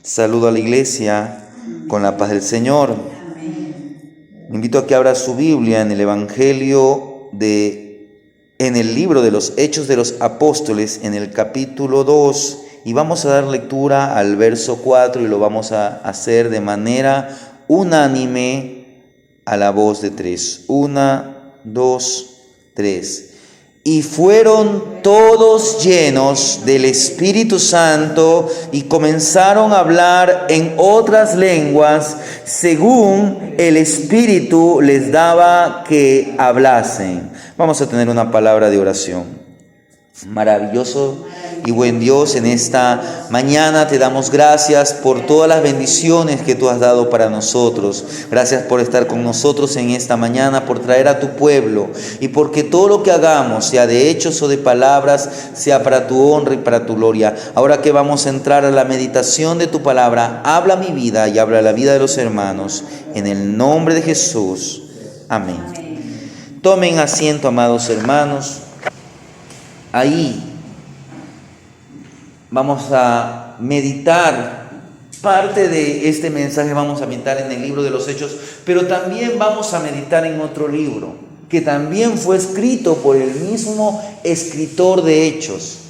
Saludo a la iglesia con la paz del Señor. Me invito a que abra su Biblia en el en el libro de los Hechos de los Apóstoles, en el capítulo 2, y vamos a dar lectura al verso 4 y lo vamos a hacer de manera unánime a la voz de 3. 1, 2, 3. Y fueron todos llenos del Espíritu Santo y comenzaron a hablar en otras lenguas según el Espíritu les daba que hablasen. Vamos a tener una palabra de oración. Maravilloso y buen Dios, en esta mañana te damos gracias por todas las bendiciones que tú has dado para nosotros. Gracias por estar con nosotros en esta mañana, por traer a tu pueblo y porque todo lo que hagamos, sea de hechos o de palabras, sea para tu honra y para tu gloria. Ahora que vamos a entrar a la meditación de tu palabra, habla mi vida y habla la vida de los hermanos. En el nombre de Jesús. Amén. Tomen asiento, amados hermanos. Ahí vamos a meditar parte de este mensaje, vamos a meditar en el libro de los Hechos, pero también vamos a meditar en otro libro que también fue escrito por el mismo escritor de Hechos.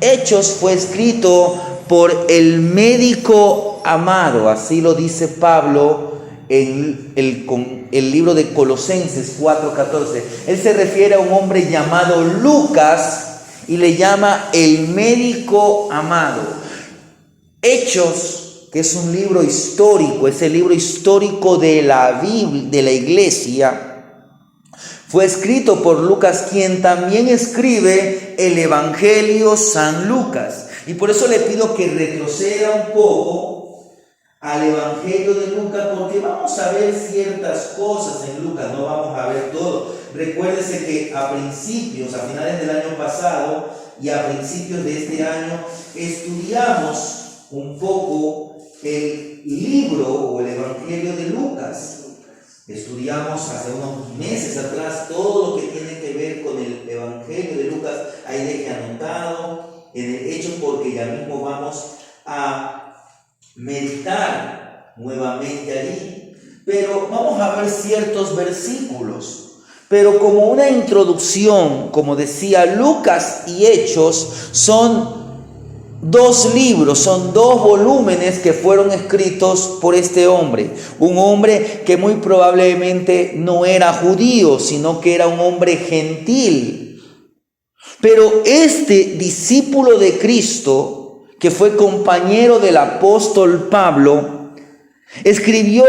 Hechos fue escrito por el médico amado, así lo dice Pablo en el libro de Colosenses 4:14. Él se refiere a un hombre llamado Lucas y le llama el médico amado. Hechos, que es un libro histórico, es el libro histórico de la Biblia, de la iglesia, fue escrito por Lucas, quien también escribe el Evangelio San Lucas. Y por eso le pido que retroceda un poco al Evangelio de Lucas, porque vamos a ver ciertas cosas en Lucas, no vamos a ver todo. Recuérdese que a finales del año pasado y a principios de este año, estudiamos un poco el libro o el Evangelio de Lucas. Estudiamos hace unos meses atrás todo lo que tiene que ver con el Evangelio de Lucas. Ahí deje anotado en el hecho, porque ya mismo vamos a meditar nuevamente allí, pero vamos a ver ciertos versículos. Pero como una introducción, como decía, Lucas y Hechos son dos libros, son dos volúmenes que fueron escritos por este hombre, un hombre que muy probablemente no era judío, sino que era un hombre gentil. Pero este discípulo de Cristo, que fue compañero del apóstol Pablo, escribió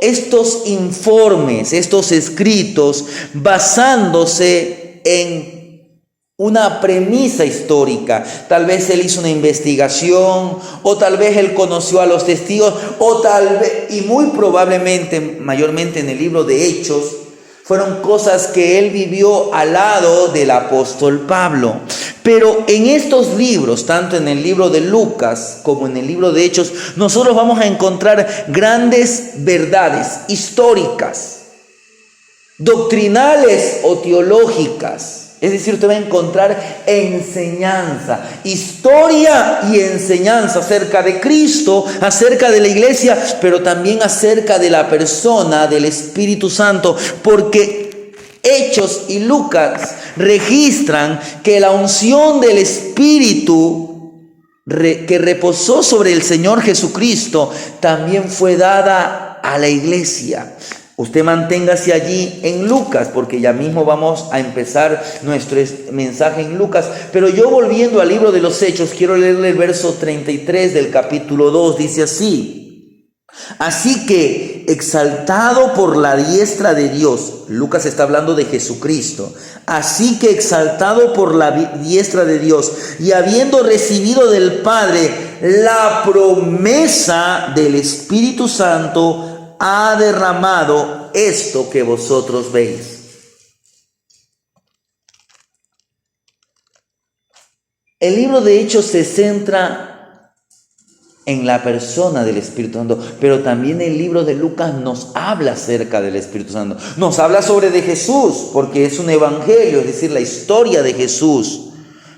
estos informes, estos escritos, basándose en una premisa histórica. Tal vez él hizo una investigación, o tal vez él conoció a los testigos, o tal vez, y muy probablemente, mayormente en el libro de Hechos, fueron cosas que él vivió al lado del apóstol Pablo. Pero en estos libros, tanto en el libro de Lucas como en el libro de Hechos, nosotros vamos a encontrar grandes verdades históricas, doctrinales o teológicas. Es decir, usted va a encontrar enseñanza, historia y enseñanza acerca de Cristo, acerca de la iglesia, pero también acerca de la persona del Espíritu Santo, porque Hechos y Lucas registran que la unción del Espíritu que reposó sobre el Señor Jesucristo también fue dada a la iglesia. Usted manténgase allí en Lucas, porque ya mismo vamos a empezar nuestro mensaje en Lucas. Pero yo, volviendo al libro de los Hechos, quiero leerle el verso 33 del capítulo 2. Dice así: así que, exaltado por la diestra de Dios, Lucas está hablando de Jesucristo, así que exaltado por la diestra de Dios, y habiendo recibido del Padre la promesa del Espíritu Santo, ha derramado esto que vosotros veis. El libro de Hechos se centra en la persona del Espíritu Santo, pero también el libro de Lucas nos habla acerca del Espíritu Santo. Nos habla sobre de Jesús, porque es un evangelio, es decir, la historia de Jesús.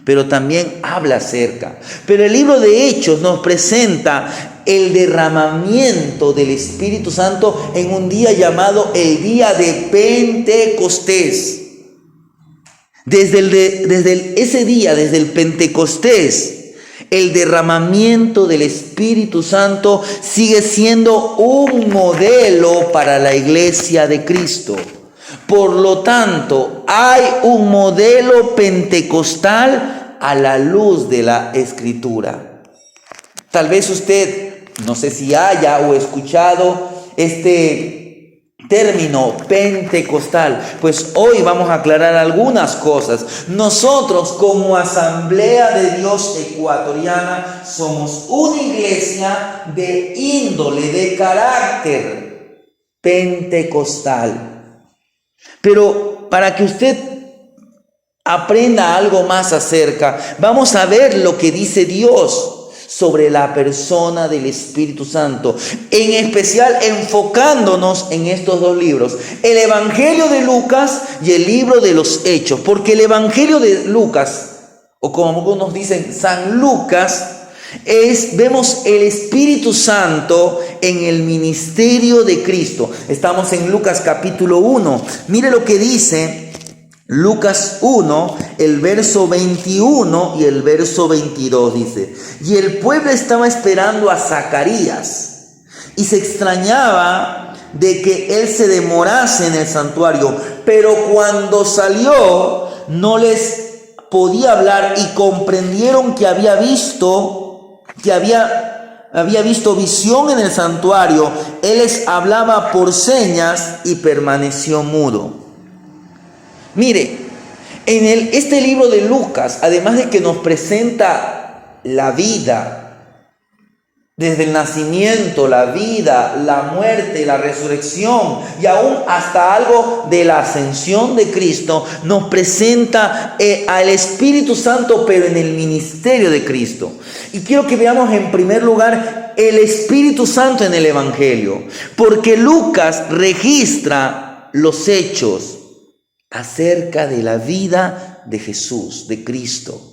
pero también habla acerca. Pero el libro de Hechos nos presenta el derramamiento del Espíritu Santo en un día llamado el día de Pentecostés. Ese día, desde el Pentecostés, el derramamiento del Espíritu Santo sigue siendo un modelo para la iglesia de Cristo. Por lo tanto, hay un modelo pentecostal a la luz de la Escritura. Tal vez usted, no sé si haya o escuchado este término pentecostal, pues hoy vamos a aclarar algunas cosas. Nosotros como Asamblea de Dios Ecuatoriana somos una iglesia de índole, de carácter pentecostal. Pero para que usted aprenda algo más acerca, vamos a ver lo que dice Dios sobre la persona del Espíritu Santo, en especial enfocándonos en estos dos libros, el Evangelio de Lucas y el libro de los Hechos, porque el Evangelio de Lucas, o como algunos dicen San Lucas, vemos el Espíritu Santo en el ministerio de Cristo. Estamos en Lucas capítulo 1. Mire lo que dice Lucas 1, el verso 21 y el verso 22 dice: y el pueblo estaba esperando a Zacarías y se extrañaba de que él se demorase en el santuario, pero cuando salió no les podía hablar y comprendieron que había visto visión en el santuario. Él les hablaba por señas y permaneció mudo. Mire, en este libro de Lucas, además de que nos presenta la vida, desde el nacimiento, la vida, la muerte, la resurrección y aún hasta algo de la ascensión de Cristo, nos presenta al Espíritu Santo, pero en el ministerio de Cristo. Y quiero que veamos en primer lugar el Espíritu Santo en el Evangelio, porque Lucas registra los hechos acerca de la vida de Jesús, de Cristo.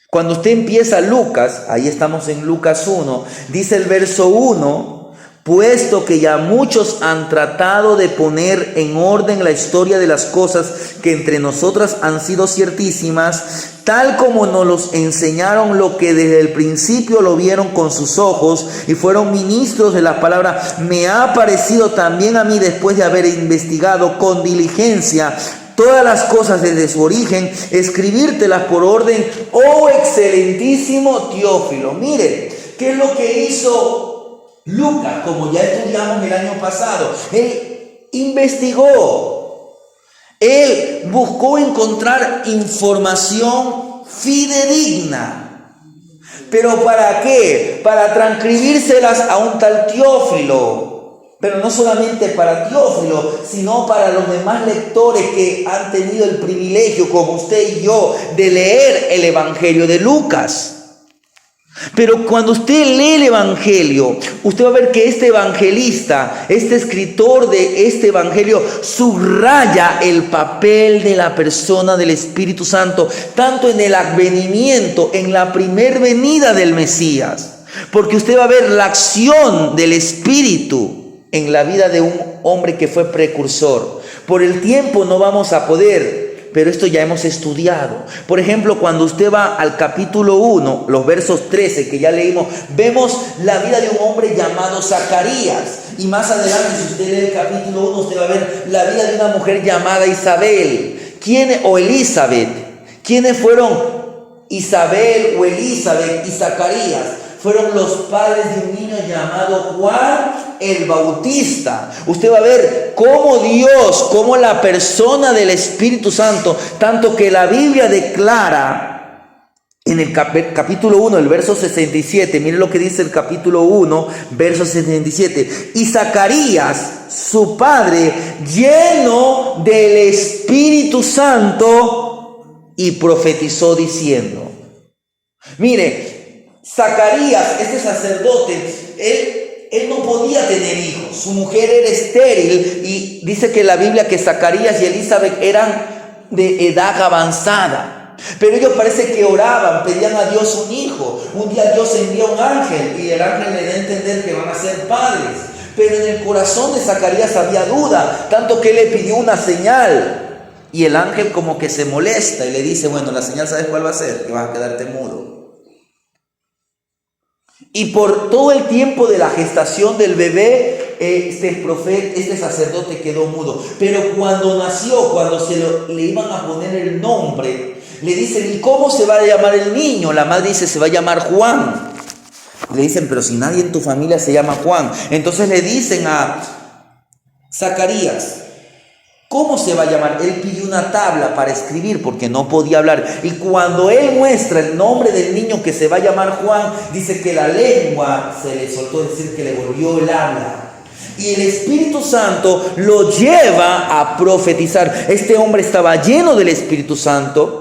Cuando usted empieza Lucas, ahí estamos en Lucas 1, dice el verso 1, puesto que ya muchos han tratado de poner en orden la historia de las cosas que entre nosotras han sido ciertísimas, tal como nos los enseñaron, lo que desde el principio lo vieron con sus ojos y fueron ministros de la palabra, me ha parecido también a mí, después de haber investigado con diligencia todas las cosas desde su origen, escribírtelas por orden, oh excelentísimo Teófilo. Mire, ¿qué es lo que hizo Lucas? Como ya estudiamos el año pasado, él investigó, él buscó encontrar información fidedigna. ¿Pero para qué? Para transcribírselas a un tal Teófilo. Pero no solamente para Teófilo, sino para los demás lectores que han tenido el privilegio, como usted y yo, de leer el Evangelio de Lucas. Pero cuando usted lee el Evangelio, usted va a ver que este evangelista, este escritor de este Evangelio, subraya el papel de la persona del Espíritu Santo, tanto en el advenimiento, en la primer venida del Mesías. Porque usted va a ver la acción del Espíritu en la vida de un hombre que fue precursor. Por el tiempo no vamos a poder, pero esto ya hemos estudiado. Por ejemplo, cuando usted va al capítulo 1, los versos 13 que ya leímos, vemos la vida de un hombre llamado Zacarías. Y más adelante, si usted lee el capítulo 1, usted va a ver la vida de una mujer llamada Isabel. Elizabeth. ¿Quiénes fueron Isabel o Elizabeth y Zacarías? Fueron los padres de un niño llamado Juan el Bautista. Usted va a ver cómo Dios, cómo la persona del Espíritu Santo, tanto que la Biblia declara en el capítulo 1, el verso 67, mire lo que dice el capítulo 1, verso 67. Y Zacarías, su padre, lleno del Espíritu Santo, y profetizó diciendo. Mire, Zacarías, este sacerdote, él no podía tener hijos. Su mujer era estéril y dice que la Biblia que Zacarías y Elizabeth eran de edad avanzada. Pero ellos parece que oraban, pedían a Dios un hijo. Un día Dios envía un ángel y el ángel le da a entender que van a ser padres. Pero en el corazón de Zacarías había duda, tanto que él le pidió una señal. Y el ángel como que se molesta y le dice, bueno, la señal ¿sabes cuál va a ser? Que vas a quedarte mudo. Y por todo el tiempo de la gestación del bebé, este sacerdote quedó mudo. Pero cuando nació, cuando le iban a poner el nombre, le dicen, ¿y cómo se va a llamar el niño? La madre dice, se va a llamar Juan. Le dicen, pero si nadie en tu familia se llama Juan. Entonces le dicen a Zacarías, ¿cómo se va a llamar? Él pidió una tabla para escribir porque no podía hablar. Y cuando él muestra el nombre del niño que se va a llamar Juan, dice que la lengua se le soltó, es decir, que le volvió el habla. Y el Espíritu Santo lo lleva a profetizar. Este hombre estaba lleno del Espíritu Santo.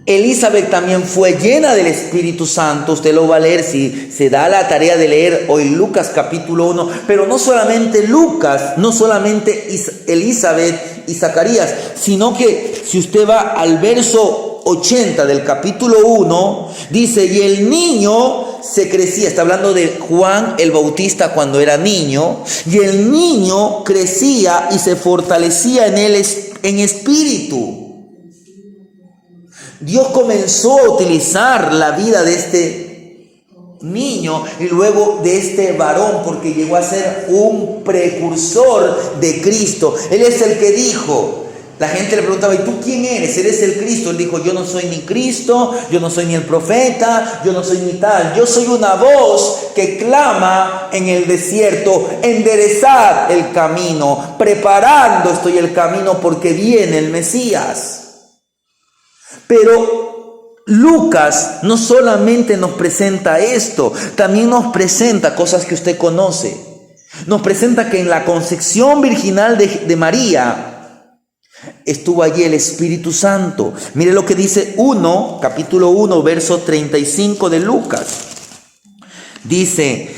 Elizabeth también fue llena del Espíritu Santo. Usted lo va a leer si se da la tarea de leer hoy Lucas capítulo 1. Pero no solamente Lucas, no solamente Elizabeth y Zacarías, sino que si usted va al verso 80 del capítulo 1, dice, y el niño se crecía. Está hablando de Juan el Bautista cuando era niño. Y el niño crecía y se fortalecía en él en espíritu. Dios comenzó a utilizar la vida de este niño y luego de este varón, porque llegó a ser un precursor de Cristo. Él es el que dijo, la gente le preguntaba, ¿y tú quién eres? ¿Eres el Cristo? Él dijo, yo no soy ni Cristo, yo no soy ni el profeta, yo no soy ni tal. Yo soy una voz que clama en el desierto, enderezad el camino, preparando estoy el camino porque viene el Mesías. Pero Lucas no solamente nos presenta esto, también nos presenta cosas que usted conoce. Nos presenta que en la concepción virginal de María estuvo allí el Espíritu Santo. Mire lo que dice capítulo 1, verso 35 de Lucas. Dice,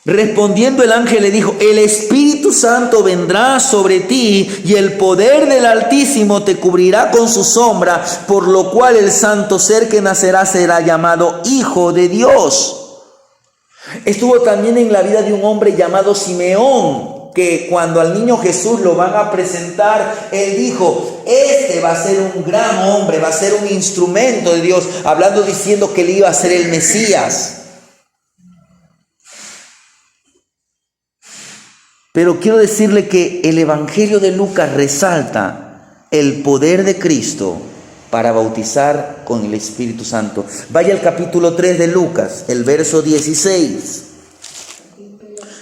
respondiendo el ángel le dijo, el Espíritu Santo vendrá sobre ti y el poder del Altísimo te cubrirá con su sombra, por lo cual el santo ser que nacerá será llamado Hijo de Dios. Estuvo también en la vida de un hombre llamado Simeón, que cuando al niño Jesús lo van a presentar, él dijo, este va a ser un gran hombre, va a ser un instrumento de Dios, hablando diciendo que él iba a ser el Mesías. Pero quiero decirle que el Evangelio de Lucas resalta el poder de Cristo para bautizar con el Espíritu Santo. Vaya al capítulo 3 de Lucas, el verso 16.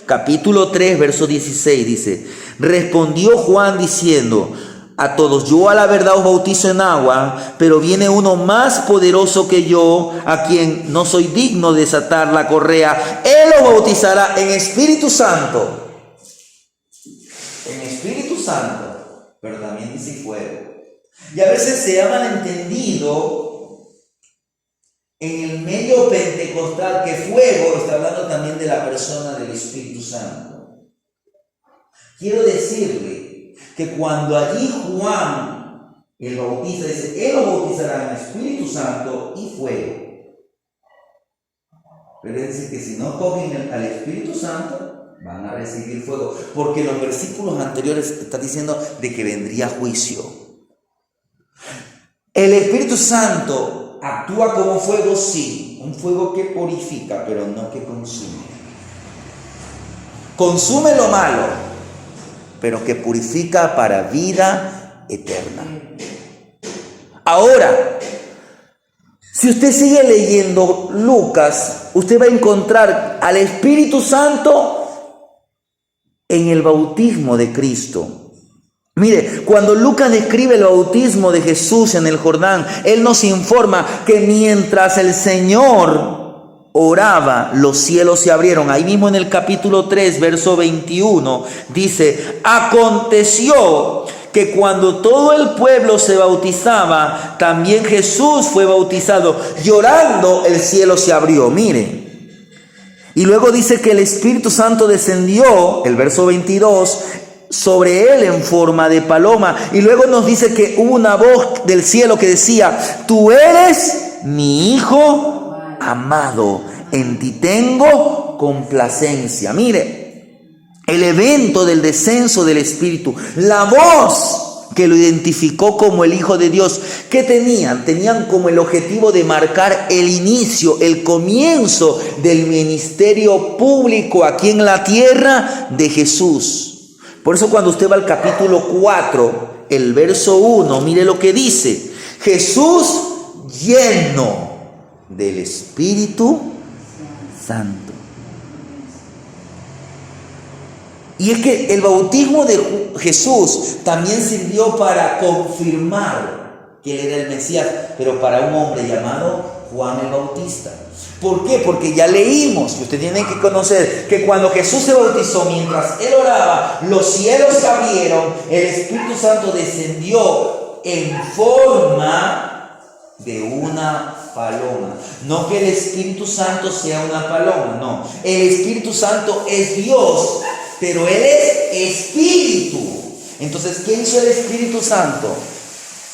Capítulo 3, verso 16 dice, respondió Juan diciendo a todos, yo a la verdad os bautizo en agua, pero viene uno más poderoso que yo, a quien no soy digno de desatar la correa. Él os bautizará en Espíritu Santo. En Espíritu Santo, pero también dice fuego. Y a veces se ha malentendido en el medio pentecostal que fuego está hablando también de la persona del Espíritu Santo. Quiero decirle que cuando allí Juan el Bautista dice, él lo bautizará en Espíritu Santo y fuego. Pero es decir que si no cogen al Espíritu Santo, van a recibir fuego, porque los versículos anteriores están diciendo de que vendría juicio. El Espíritu Santo actúa como fuego, sí, un fuego que purifica, pero no que consume. Consume lo malo, pero que purifica para vida eterna. Ahora, si usted sigue leyendo Lucas, usted va a encontrar al Espíritu Santo en el bautismo de Cristo. Mire, cuando Lucas describe el bautismo de Jesús en el Jordán, él nos informa que mientras el Señor oraba, los cielos se abrieron. Ahí mismo en el capítulo 3, verso 21, dice, aconteció que cuando todo el pueblo se bautizaba, también Jesús fue bautizado. Llorando, el cielo se abrió. Mire. Y luego dice que el Espíritu Santo descendió, el verso 22, sobre él en forma de paloma. Y luego nos dice que hubo una voz del cielo que decía: tú eres mi hijo amado, en ti tengo complacencia. Mire, el evento del descenso del Espíritu, la voz que lo identificó como el Hijo de Dios. ¿Qué tenían? Tenían como el objetivo de marcar el inicio, el comienzo del ministerio público aquí en la tierra de Jesús. Por eso cuando usted va al capítulo 4, el verso 1, mire lo que dice: Jesús lleno del Espíritu Santo. Y es que el bautismo de Jesús también sirvió para confirmar que él era el Mesías, pero para un hombre llamado Juan el Bautista. ¿Por qué? Porque ya leímos, que usted tiene que conocer, que cuando Jesús se bautizó, mientras él oraba, los cielos se abrieron, el Espíritu Santo descendió en forma de una paloma. No que el Espíritu Santo sea una paloma, no. El Espíritu Santo es Dios, pero Él es Espíritu. Entonces, ¿qué hizo el Espíritu Santo?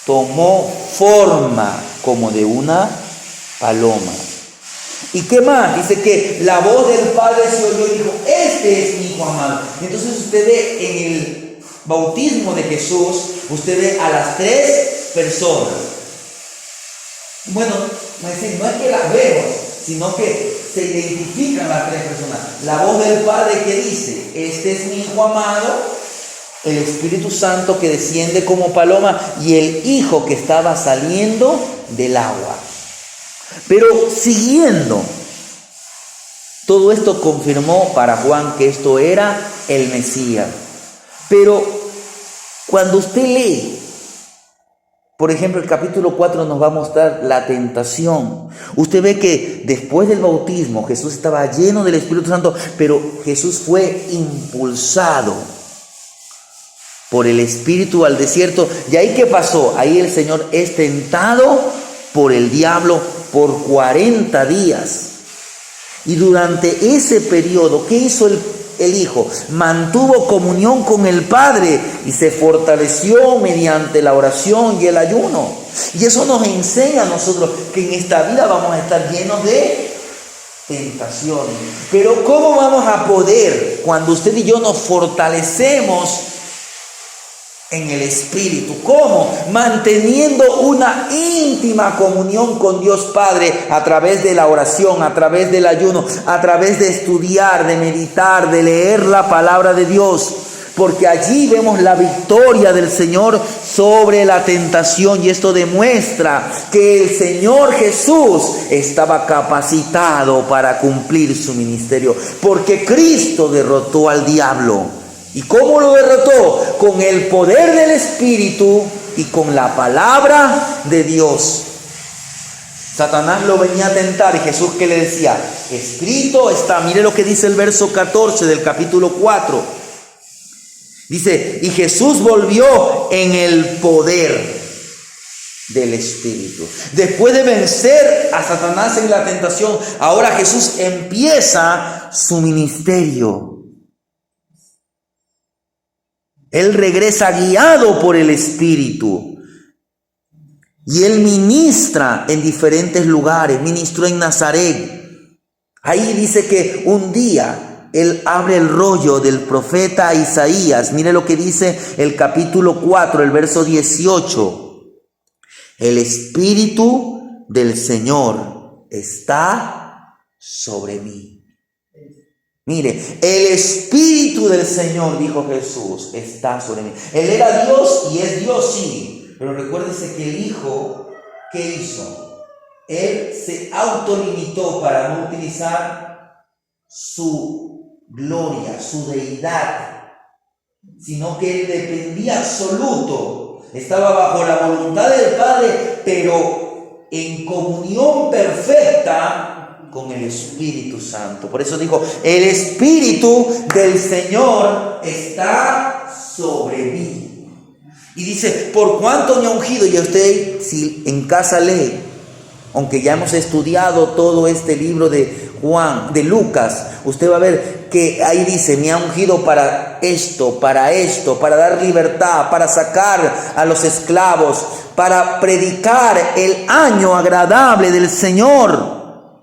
Tomó forma como de una paloma. ¿Y qué más? Dice que la voz del Padre se oyó y dijo: este es mi Hijo amado. Entonces usted ve en el bautismo de Jesús, usted ve a las tres personas. Bueno, no es que las vemos, sino que se identifican las tres personas. La voz del Padre que dice: este es mi Hijo amado. El Espíritu Santo que desciende como paloma y el Hijo que estaba saliendo del agua. Pero siguiendo, todo esto confirmó para Juan que esto era el Mesías. Pero cuando usted lee, por ejemplo, el capítulo 4 nos va a mostrar la tentación. Usted ve que después del bautismo Jesús estaba lleno del Espíritu Santo, pero Jesús fue impulsado por el Espíritu al desierto. ¿Y ahí qué pasó? Ahí el Señor es tentado por el diablo por 40 días. Y durante ese periodo, ¿qué hizo el Hijo? Mantuvo comunión con el Padre y se fortaleció mediante la oración y el ayuno. Y eso nos enseña a nosotros que en esta vida vamos a estar llenos de tentaciones. Pero ¿cómo vamos a poder, cuando usted y yo nos fortalecemos en el Espíritu? ¿Cómo? Manteniendo una íntima comunión con Dios Padre a través de la oración, a través del ayuno, a través de estudiar, de meditar, de leer la palabra de Dios. Porque allí vemos la victoria del Señor sobre la tentación, y esto demuestra que el Señor Jesús estaba capacitado para cumplir su ministerio, porque Cristo derrotó al diablo. ¿Y cómo lo derrotó? Con el poder del Espíritu y con la palabra de Dios. Satanás lo venía a tentar y Jesús, ¿qué le decía? Escrito está. Mire lo que dice el verso 14 del capítulo 4. Dice: y Jesús volvió en el poder del Espíritu. Después de vencer a Satanás en la tentación, ahora Jesús empieza su ministerio. Él regresa guiado por el Espíritu. Y Él ministra en diferentes lugares. Ministró en Nazaret. Ahí dice que un día Él abre el rollo del profeta Isaías. Mire lo que dice el capítulo 4, el verso 18. El Espíritu del Señor está sobre mí. Mire, el Espíritu del Señor, dijo Jesús, está sobre mí. Él era Dios y es Dios, sí. Pero recuérdese que el Hijo, ¿qué hizo? Él se autolimitó para no utilizar su gloria, su deidad, sino que Él dependía absoluto. Estaba bajo la voluntad del Padre, pero en comunión perfecta con el Espíritu Santo. Por eso dijo: el Espíritu del Señor está sobre mí. Y dice: por cuanto me ha ungido. Y usted, si en casa lee, aunque ya hemos estudiado todo este libro de Lucas, usted va a ver que ahí dice, me ha ungido para esto, para dar libertad, para sacar a los esclavos, para predicar el año agradable del Señor.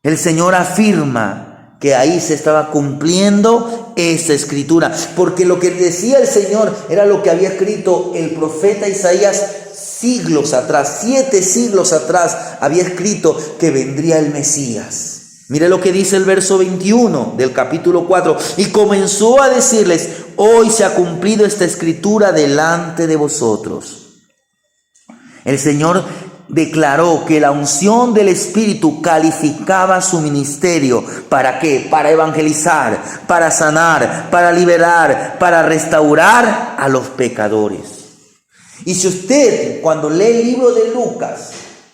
El Señor afirma que ahí se estaba cumpliendo esa escritura, porque lo que decía el Señor era lo que había escrito el profeta Isaías siglos atrás, 7 siglos atrás, había escrito que vendría el Mesías. Mire lo que dice el verso 21 del capítulo 4. Y comenzó a decirles, hoy se ha cumplido esta escritura delante de vosotros. El Señor declaró que la unción del Espíritu calificaba su ministerio. ¿Para qué? Para evangelizar, para sanar, para liberar, para restaurar a los pecadores. Y si usted, cuando lee el libro de Lucas,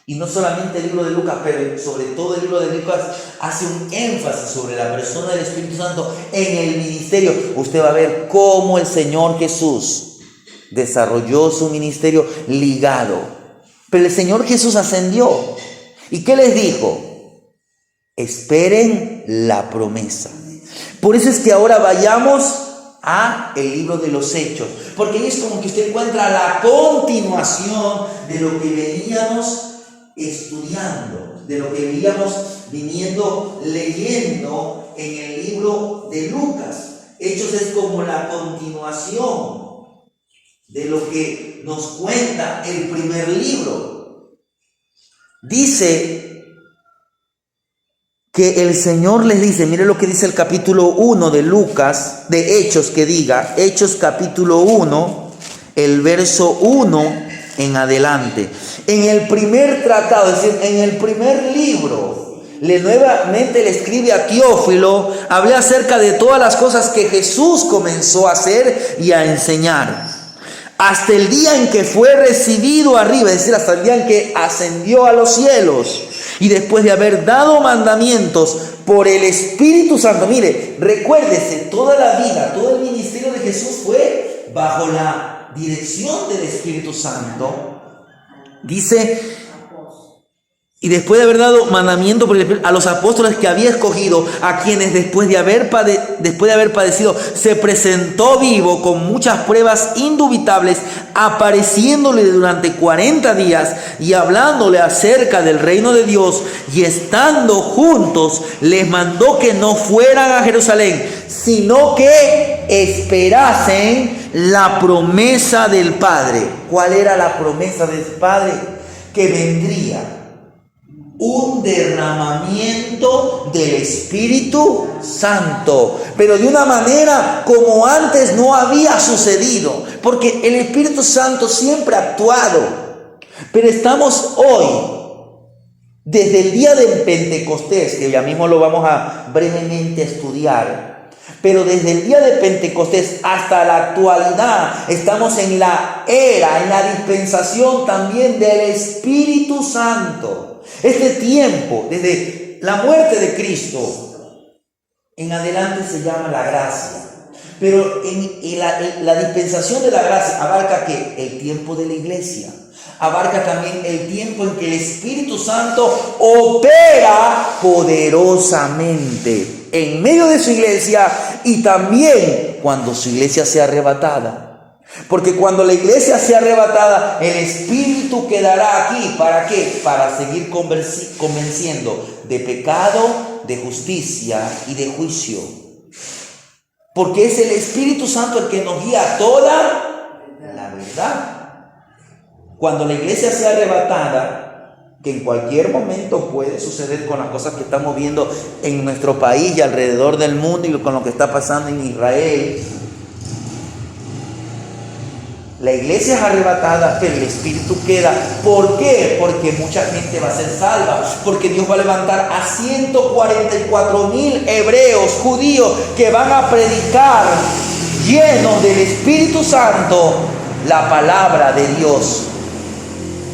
y no solamente el libro de Lucas, pero sobre todo el libro de Lucas, hace un énfasis sobre la persona del Espíritu Santo en el ministerio, usted va a ver cómo el Señor Jesús desarrolló su ministerio ligado. Pero el Señor Jesús ascendió. ¿Y qué les dijo? Esperen la promesa. Por eso es que ahora vayamos a el libro de los Hechos, porque ahí es como que usted encuentra la continuación de lo que veníamos estudiando, de lo que veníamos viniendo leyendo en el libro de Lucas. Hechos es como la continuación de lo que nos cuenta el primer libro. Dice que el Señor les dice, mire lo que dice el capítulo 1 de Lucas, de Hechos, que diga, Hechos capítulo 1, el verso 1 en adelante. En el primer tratado, es decir, en el primer libro, nuevamente le escribe a Teófilo, hablé acerca de todas las cosas que Jesús comenzó a hacer y a enseñar, hasta el día en que fue recibido arriba, es decir, hasta el día en que ascendió a los cielos. Y después de haber dado mandamientos por el Espíritu Santo. Mire, recuérdese, toda la vida, todo el ministerio de Jesús fue bajo la dirección del Espíritu Santo. Dice, y después de haber dado mandamiento por el Espíritu a los apóstoles que había escogido, a quienes después de haber padecido, se presentó vivo con muchas pruebas indubitables, apareciéndole durante 40 días y hablándole acerca del reino de Dios, y estando juntos les mandó que no fueran a Jerusalén, sino que esperasen la promesa del Padre. ¿Cuál era la promesa del Padre? Que vendría un derramamiento del Espíritu Santo, pero de una manera como antes no había sucedido, porque el Espíritu Santo siempre ha actuado, pero estamos hoy, desde el día de Pentecostés, que ya mismo lo vamos a brevemente estudiar, pero desde el día de Pentecostés hasta la actualidad estamos en la era, en la dispensación también del Espíritu Santo. Este tiempo, desde la muerte de Cristo en adelante, se llama la gracia. Pero en la dispensación de la gracia abarca ¿qué? El tiempo de la iglesia. Abarca también el tiempo en que el Espíritu Santo opera poderosamente en medio de su iglesia, y también cuando su iglesia sea arrebatada. Porque cuando la iglesia sea arrebatada, el Espíritu quedará aquí. ¿Para qué? Para seguir convenciendo de pecado, de justicia y de juicio. Porque es el Espíritu Santo el que nos guía a toda la verdad. Cuando la iglesia sea arrebatada, que en cualquier momento puede suceder con las cosas que estamos viendo en nuestro país y alrededor del mundo, y con lo que está pasando en Israel, la iglesia es arrebatada, pero el Espíritu queda. ¿Por qué? Porque mucha gente va a ser salva. Porque Dios va a levantar a 144,000 hebreos, judíos, que van a predicar llenos del Espíritu Santo la palabra de Dios.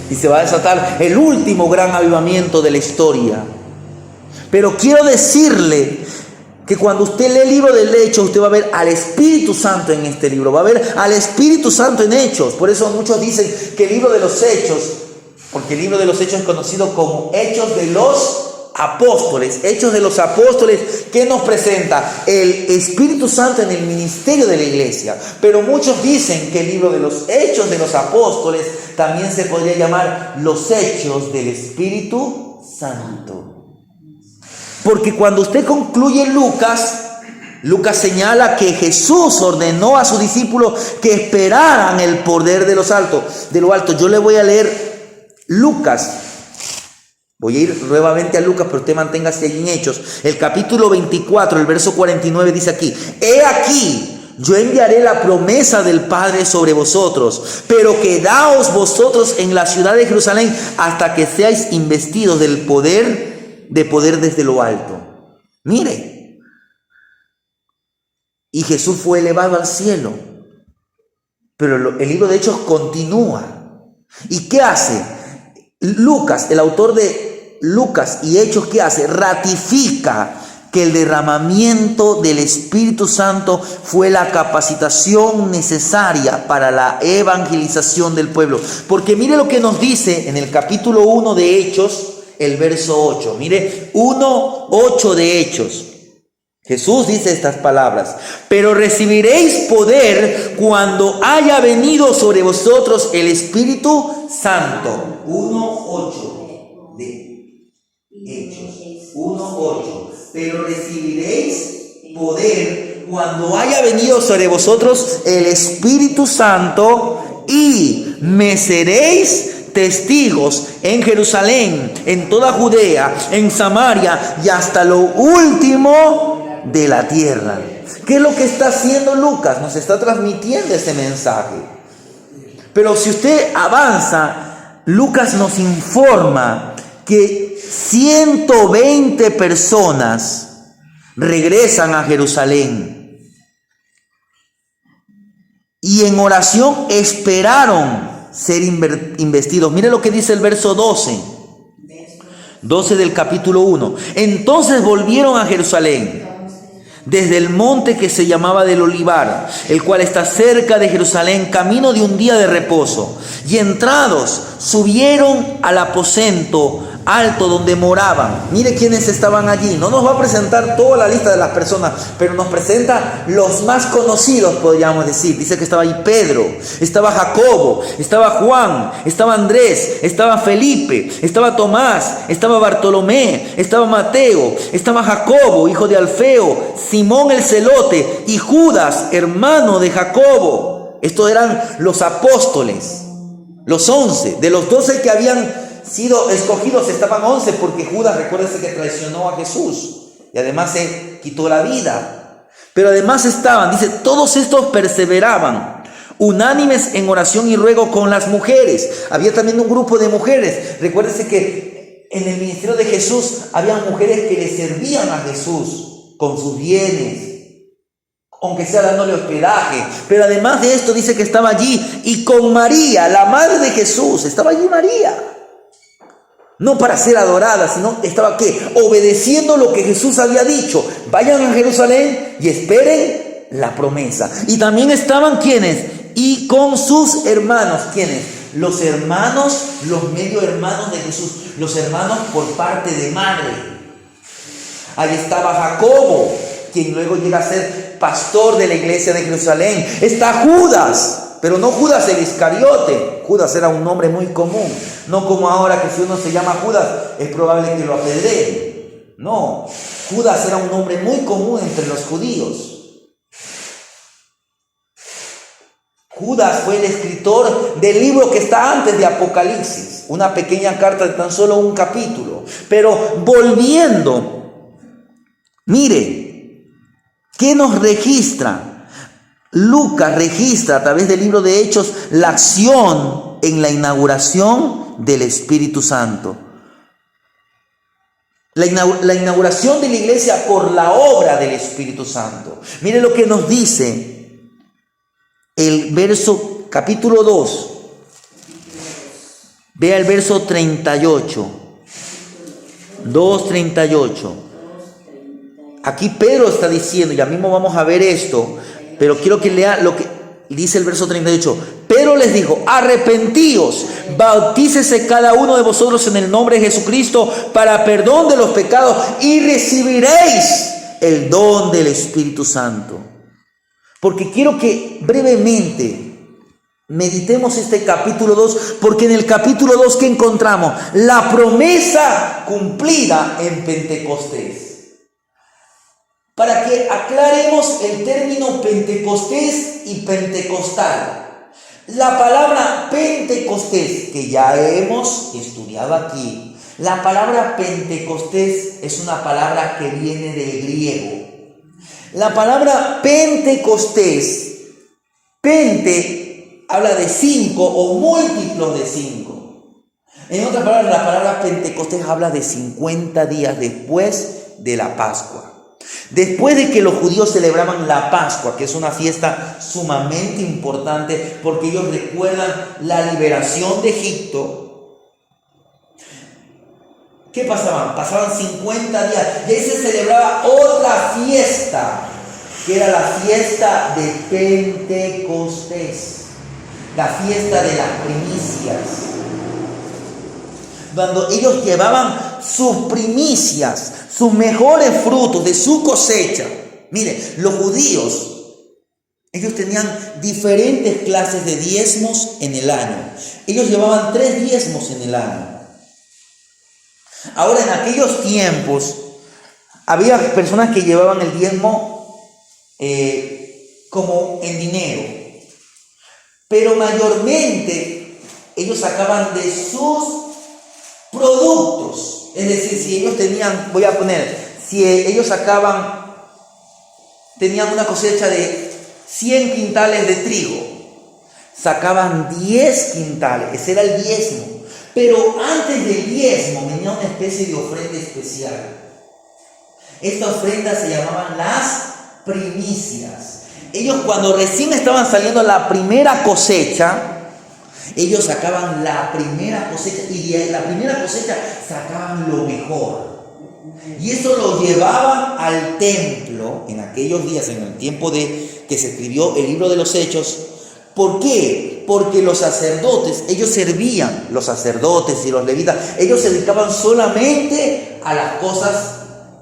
Y se va a desatar el último gran avivamiento de la historia. Pero quiero decirle que cuando usted lee el libro del Hechos, usted va a ver al Espíritu Santo en este libro. Va a ver al Espíritu Santo en Hechos. Por eso muchos dicen que el libro de los Hechos, porque el libro de los Hechos es conocido como Hechos de los apóstoles, Hechos de los Apóstoles, ¿qué nos presenta? El Espíritu Santo en el ministerio de la iglesia. Pero muchos dicen que el libro de los Hechos de los Apóstoles también se podría llamar los Hechos del Espíritu Santo. Porque cuando usted concluye Lucas señala que Jesús ordenó a sus discípulos que esperaran el poder de lo alto. Yo le voy a leer Lucas. Voy a ir nuevamente a Lucas, pero usted manténgase ahí en Hechos. El capítulo 24, el verso 49 dice aquí: He aquí, yo enviaré la promesa del Padre sobre vosotros, pero quedaos vosotros en la ciudad de Jerusalén hasta que seáis investidos del poder desde lo alto. Mire. Y Jesús fue elevado al cielo. Pero el libro de Hechos continúa. ¿Y qué hace? Lucas, el autor de Lucas y Hechos, ¿qué hace? Ratifica que el derramamiento del Espíritu Santo fue la capacitación necesaria para la evangelización del pueblo. Porque mire lo que nos dice en el capítulo 1 de Hechos, el verso 8. Mire, 1:8 de Hechos. Jesús dice estas palabras: pero recibiréis poder cuando haya venido sobre vosotros el Espíritu Santo. 1:8 de Hechos. 1:8. Pero recibiréis poder cuando haya venido sobre vosotros el Espíritu Santo y me seréis testigos en Jerusalén, en toda Judea, en Samaria y hasta lo último de la tierra. ¿Qué es lo que está haciendo Lucas? Nos está transmitiendo ese mensaje. Pero si usted avanza, Lucas nos informa que 120 personas regresan a Jerusalén y en oración esperaron ser investidos. Mire lo que dice el verso 12 del capítulo 1. Entonces volvieron a Jerusalén desde el monte que se llamaba del Olivar, el cual está cerca de Jerusalén, camino de un día de reposo. Y entrados, subieron al aposento alto donde moraban. Mire quiénes estaban allí. No nos va a presentar toda la lista de las personas, pero nos presenta los más conocidos, podríamos decir. Dice que estaba ahí Pedro, estaba Jacobo, estaba Juan, estaba Andrés, estaba Felipe, estaba Tomás, estaba Bartolomé, estaba Mateo, estaba Jacobo, hijo de Alfeo, Simón el celote y Judas, hermano de Jacobo. Estos eran los apóstoles, los 11. De los 12 que habían sido escogidos estaban 11, porque Judas, recuérdese que traicionó a Jesús y además se quitó la vida. Pero además estaban, dice, todos estos perseveraban unánimes en oración y ruego con las mujeres. Había también un grupo de mujeres. Recuérdese que en el ministerio de Jesús había mujeres que le servían a Jesús con sus bienes, aunque sea dándole hospedaje. Pero además de esto dice que estaba allí, y con María, la madre de Jesús, estaba allí María. No para ser adorada, sino estaba ¿qué? Obedeciendo lo que Jesús había dicho. Vayan a Jerusalén y esperen la promesa. Y también estaban ¿quiénes? Y con sus hermanos. ¿Quiénes? Los hermanos, los medio hermanos de Jesús. Los hermanos por parte de madre. Ahí estaba Jacobo, quien luego llega a ser pastor de la iglesia de Jerusalén. Está Judas. Pero no Judas el Iscariote. Judas era un nombre muy común. No como ahora que si uno se llama Judas es probable que lo apedreen. No, Judas era un nombre muy común entre los judíos. Judas fue el escritor del libro que está antes de Apocalipsis. Una pequeña carta de tan solo un capítulo. Pero volviendo, mire, ¿qué nos registra? Lucas registra a través del libro de Hechos la acción en la inauguración del Espíritu Santo. La inauguración de la iglesia por la obra del Espíritu Santo. Mire lo que nos dice el verso, capítulo 2. Vea el verso 38. 2:38. Aquí Pedro está diciendo, ya mismo vamos a ver esto, pero quiero que lea lo que dice el verso 38, pero les dijo, arrepentíos, bautícese cada uno de vosotros en el nombre de Jesucristo para perdón de los pecados y recibiréis el don del Espíritu Santo. Porque quiero que brevemente meditemos este capítulo 2, porque en el capítulo 2 ¿qué encontramos? La promesa cumplida en Pentecostés. Para que aclaremos el término Pentecostés y pentecostal. La palabra Pentecostés, que ya hemos estudiado aquí, la palabra Pentecostés es una palabra que viene del griego. La palabra Pentecostés, pente, habla de 5 o múltiplos de 5. En otras palabras, la palabra Pentecostés habla de 50 días después de la Pascua. Después de que los judíos celebraban la Pascua, que es una fiesta sumamente importante porque ellos recuerdan la liberación de Egipto, ¿qué pasaban? Pasaban 50 días y ahí se celebraba otra fiesta, que era la fiesta de Pentecostés, la fiesta de las primicias, cuando ellos llevaban sus primicias, sus mejores frutos de su cosecha. Mire, los judíos, ellos tenían diferentes clases de diezmos en el año. Ellos llevaban 3 diezmos en el año. Ahora, en aquellos tiempos, había personas que llevaban el diezmo como en dinero, pero mayormente ellos sacaban de sus productos. Es decir, si ellos tenían, si ellos tenían una cosecha de 100 quintales de trigo, sacaban 10 quintales, ese era el diezmo. Pero antes del diezmo venía una especie de ofrenda especial. Esta ofrenda se llamaban las primicias. Ellos, cuando recién estaban saliendo la primera cosecha, ellos sacaban la primera cosecha y de la primera cosecha sacaban lo mejor. Y eso lo llevaban al templo en aquellos días, en el tiempo de que se escribió el libro de los Hechos. ¿Por qué? Porque los sacerdotes, ellos servían, los sacerdotes y los levitas, ellos se dedicaban solamente a las cosas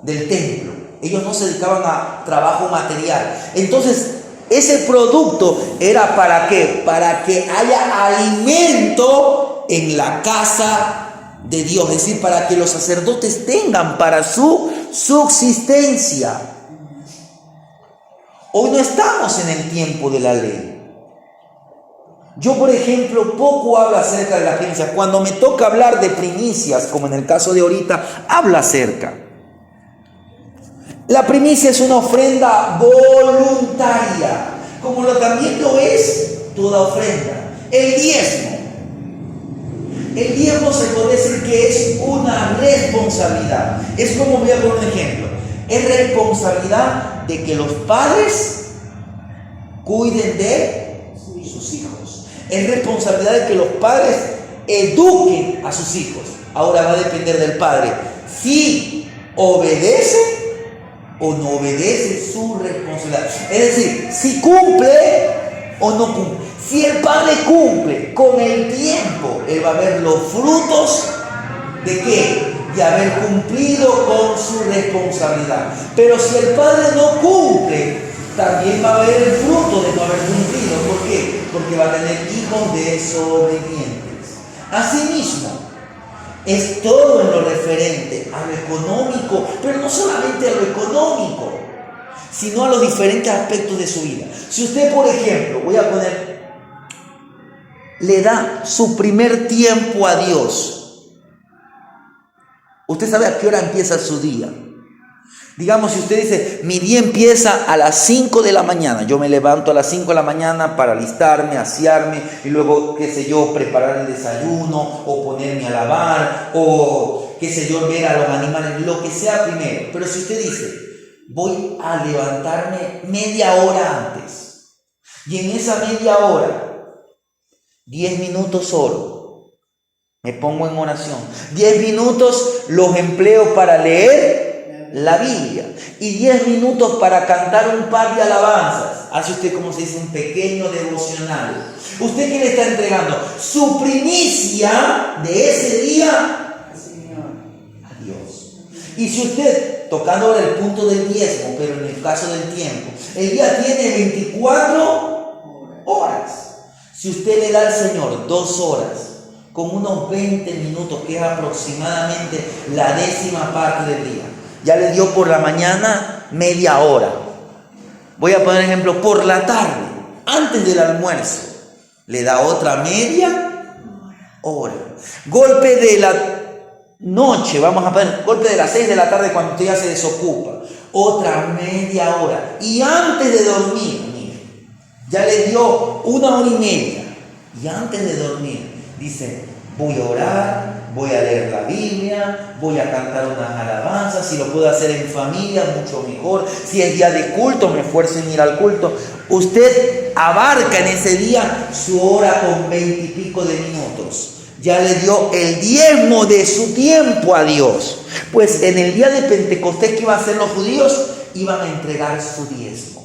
del templo. Ellos no se dedicaban a trabajo material. Entonces, ese producto era ¿para qué? Para que haya alimento en la casa de Dios. Es decir, para que los sacerdotes tengan para su subsistencia. Hoy no estamos en el tiempo de la ley. Yo, por ejemplo, poco hablo acerca de las primicias. Cuando me toca hablar de primicias, como en el caso de ahorita, hablo acerca. La primicia es una ofrenda voluntaria, como también lo es toda ofrenda. El diezmo se puede decir que es una responsabilidad. Es como, voy a poner un ejemplo, es responsabilidad de que los padres cuiden de sus hijos. Es responsabilidad de que los padres eduquen a sus hijos. Ahora va a depender del padre si obedece o no obedece su responsabilidad. Es decir, si cumple o no cumple. Si el padre cumple, con el tiempo él va a ver los frutos de ¿qué? De haber cumplido con su responsabilidad. Pero si el padre no cumple, también va a haber el fruto de no haber cumplido. ¿Por qué? Porque va a tener hijos desobedientes. Asimismo, es todo en lo referente a lo económico, pero no solamente a lo económico, sino a los diferentes aspectos de su vida. Si usted, por ejemplo, le da su primer tiempo a Dios, usted sabe a qué hora empieza su día. Digamos, si usted dice, mi día empieza a las 5 de la mañana, yo me levanto a las 5 de la mañana para alistarme, asearme y luego, preparar el desayuno o ponerme a lavar o, ver a los animales, lo que sea primero. Pero si usted dice, voy a levantarme media hora antes y en esa media hora, 10 minutos oro, me pongo en oración, 10 minutos los empleo para leer la Biblia y 10 minutos para cantar un par de alabanzas. Hace usted, como se dice, un pequeño devocional. ¿Usted qué le está entregando? Su primicia de ese día a Dios. Y si usted, tocando ahora el punto del diezmo, pero en el caso del tiempo, el día tiene 24 horas. Si usted le da al Señor 2 horas, con unos 20 minutos, que es aproximadamente la 10ª parte del día, ya le dio por la mañana media hora. Voy a poner ejemplo, por la tarde, antes del almuerzo, le da otra media hora. Golpe de la noche, vamos a poner, golpe de las 6 de la tarde cuando usted ya se desocupa, otra media hora. Y antes de dormir, mire, ya le dio 1 hora y media. Y antes de dormir, dice, voy a orar, voy a leer la Biblia, voy a cantar unas alabanzas. Si lo puedo hacer en familia, mucho mejor. Si es día de culto, me esfuerzo en ir al culto. Usted abarca en ese día su hora con 20 y pico de minutos. Ya le dio el diezmo de su tiempo a Dios. Pues en el día de Pentecostés, ¿qué iban a hacer los judíos? Iban a entregar su diezmo.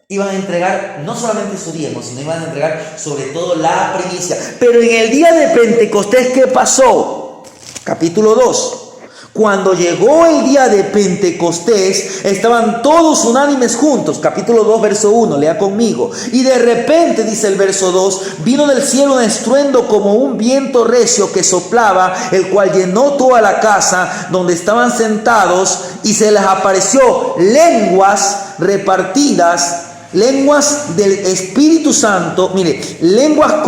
Iban a entregar no solamente su diezmo, sino iban a entregar sobre todo la primicia. Pero en el día de Pentecostés, ¿qué pasó? Capítulo 2. Cuando llegó el día de Pentecostés, estaban todos unánimes juntos. Capítulo 2, verso 1, lea conmigo. Y de repente, dice el verso 2, vino del cielo un estruendo como un viento recio que soplaba, el cual llenó toda la casa donde estaban sentados, y se les apareció lenguas repartidas, lenguas del Espíritu Santo, mire, lenguas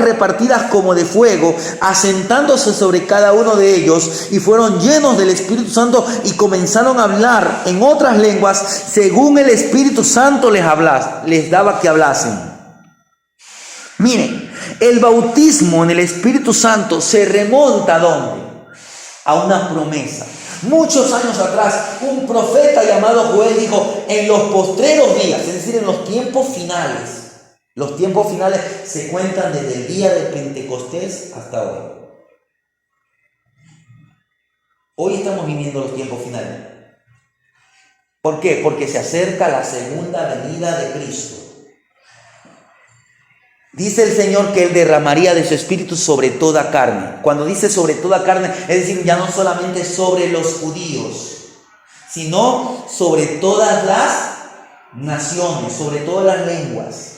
repartidas como de fuego, asentándose sobre cada uno de ellos, y fueron llenos del Espíritu Santo y comenzaron a hablar en otras lenguas según el Espíritu Santo les daba que hablasen. Miren, el bautismo en el Espíritu Santo se remonta ¿a dónde? A una promesa. Muchos años atrás, un profeta llamado Joel dijo, en los postreros días, es decir, en los tiempos finales se cuentan desde el día de Pentecostés hasta hoy. Hoy estamos viviendo los tiempos finales. ¿Por qué? Porque se acerca la segunda venida de Cristo. Dice el Señor que Él derramaría de su Espíritu sobre toda carne. Cuando dice sobre toda carne, es decir, ya no solamente sobre los judíos, sino sobre todas las naciones, sobre todas las lenguas.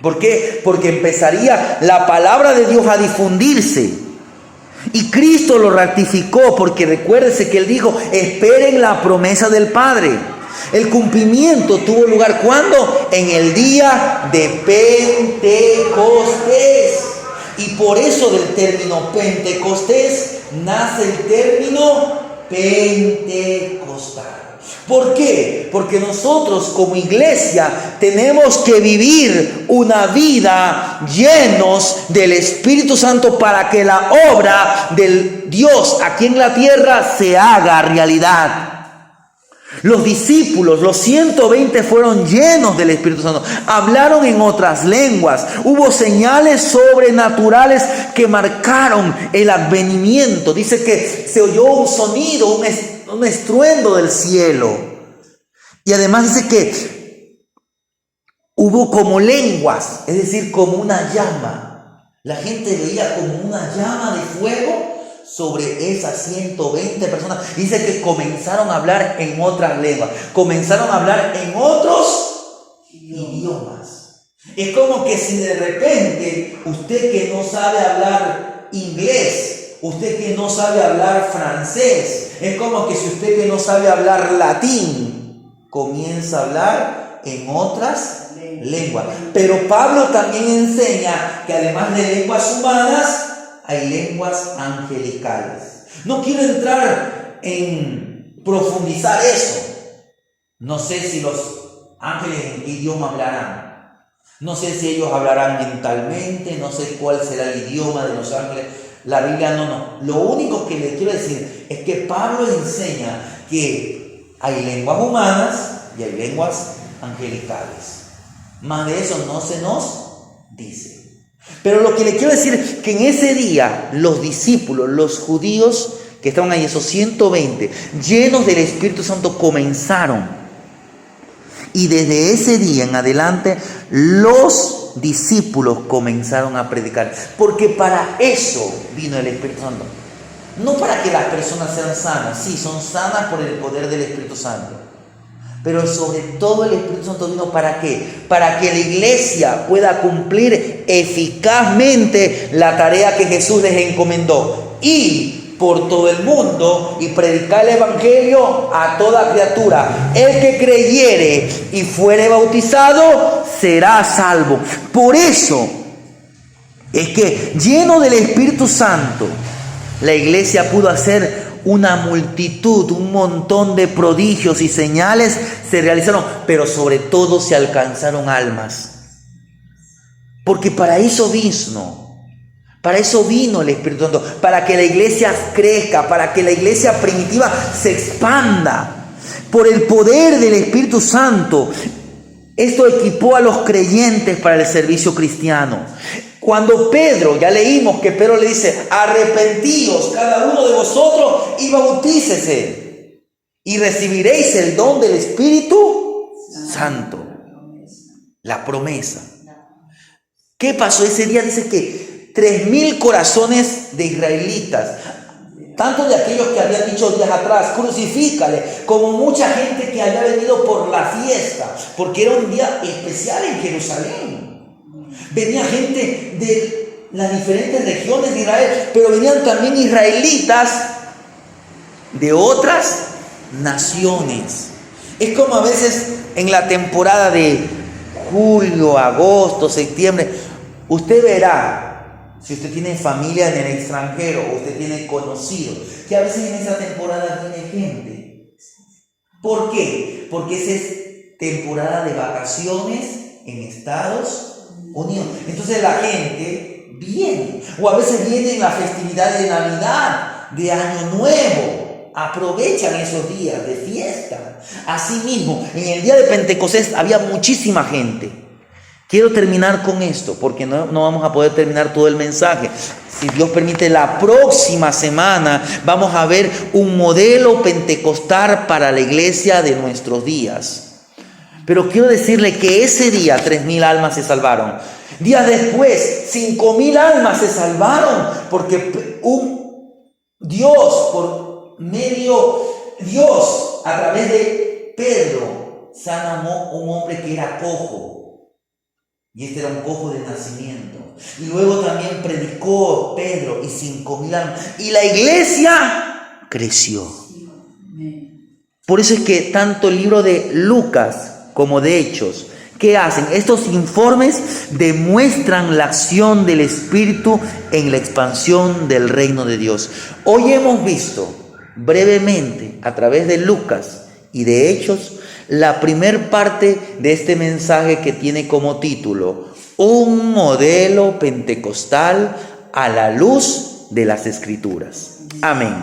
¿Por qué? Porque empezaría la palabra de Dios a difundirse. Y Cristo lo ratificó, porque recuérdese que Él dijo, esperen la promesa del Padre. El cumplimiento tuvo lugar ¿cuándo? En el día de Pentecostés. Y por eso del término Pentecostés nace el término pentecostal. ¿Por qué? Porque nosotros como iglesia tenemos que vivir una vida llenos del Espíritu Santo para que la obra del Dios aquí en la tierra se haga realidad. Los discípulos, los 120, fueron llenos del Espíritu Santo. Hablaron en otras lenguas. Hubo señales sobrenaturales que marcaron el advenimiento. Dice que se oyó un sonido, un estruendo del cielo. Y además dice que hubo como lenguas, es decir, como una llama. La gente veía como una llama de fuego sobre esas 120 personas. Dice que comenzaron a hablar en otras lenguas, comenzaron a hablar en otros idiomas. Es como que si de repente usted que no sabe hablar inglés, usted que no sabe hablar francés, es como que si usted que no sabe hablar latín comienza a hablar en otras lenguas. Pero Pablo también enseña que además de lenguas humanas hay lenguas angelicales. No quiero entrar en profundizar eso. No sé si los ángeles en qué idioma hablarán. No sé si ellos hablarán mentalmente. No sé cuál será el idioma de los ángeles. La Biblia no. Lo único que les quiero decir es que Pablo enseña que hay lenguas humanas y hay lenguas angelicales. Más de eso no se nos dice. Pero lo que le quiero decir es que en ese día los discípulos, los judíos que estaban ahí, esos 120, llenos del Espíritu Santo, comenzaron. Y desde ese día en adelante los discípulos comenzaron a predicar. Porque para eso vino el Espíritu Santo. No para que las personas sean sanas. Sí, son sanas por el poder del Espíritu Santo. Pero sobre todo el Espíritu Santo vino ¿para qué? Para que la iglesia pueda cumplir eficazmente la tarea que Jesús les encomendó. Ir por todo el mundo y predicar el evangelio a toda criatura. El que creyere y fuere bautizado será salvo. Por eso es que lleno del Espíritu Santo, la iglesia pudo hacer una multitud, un montón de prodigios y señales se realizaron, pero sobre todo se alcanzaron almas. Porque para eso vino el Espíritu Santo, para que la iglesia crezca, para que la iglesia primitiva se expanda. Por el poder del Espíritu Santo, esto equipó a los creyentes para el servicio cristiano. Cuando Pedro, ya leímos que Pedro le dice, arrepentíos cada uno de vosotros y bautícese y recibiréis el don del Espíritu Santo. La promesa. ¿Qué pasó ese día? Dice que 3,000 corazones de israelitas, tanto de aquellos que habían dicho días atrás, crucifícale, como mucha gente que había venido por la fiesta, porque era un día especial en Jerusalén. Venía gente de las diferentes regiones de Israel, pero venían también israelitas de otras naciones. Es como a veces en la temporada de julio, agosto, septiembre, usted verá, si usted tiene familia en el extranjero o usted tiene conocidos, que a veces en esa temporada viene gente. ¿Por qué? Porque esa es temporada de vacaciones en Estados Unidos. Entonces la gente viene, o a veces viene en la festividad de Navidad, de Año Nuevo, aprovechan esos días de fiesta. Asimismo, en el día de Pentecostés había muchísima gente. Quiero terminar con esto, porque no vamos a poder terminar todo el mensaje. Si Dios permite, la próxima semana vamos a ver un modelo pentecostal para la iglesia de nuestros días. Pero quiero decirle que ese día 3,000 almas se salvaron. Días después, 5,000 almas se salvaron, porque Dios, a través de Pedro, sanó un hombre que era cojo. Y este era un cojo de nacimiento. Y luego también predicó Pedro y 5,000 almas. Y la iglesia creció. Por eso es que tanto el libro de Lucas como de Hechos, ¿qué hacen? Estos informes demuestran la acción del Espíritu en la expansión del reino de Dios. Hoy hemos visto brevemente a través de Lucas y de Hechos la primer parte de este mensaje que tiene como título un modelo pentecostal a la luz de las Escrituras. Amén.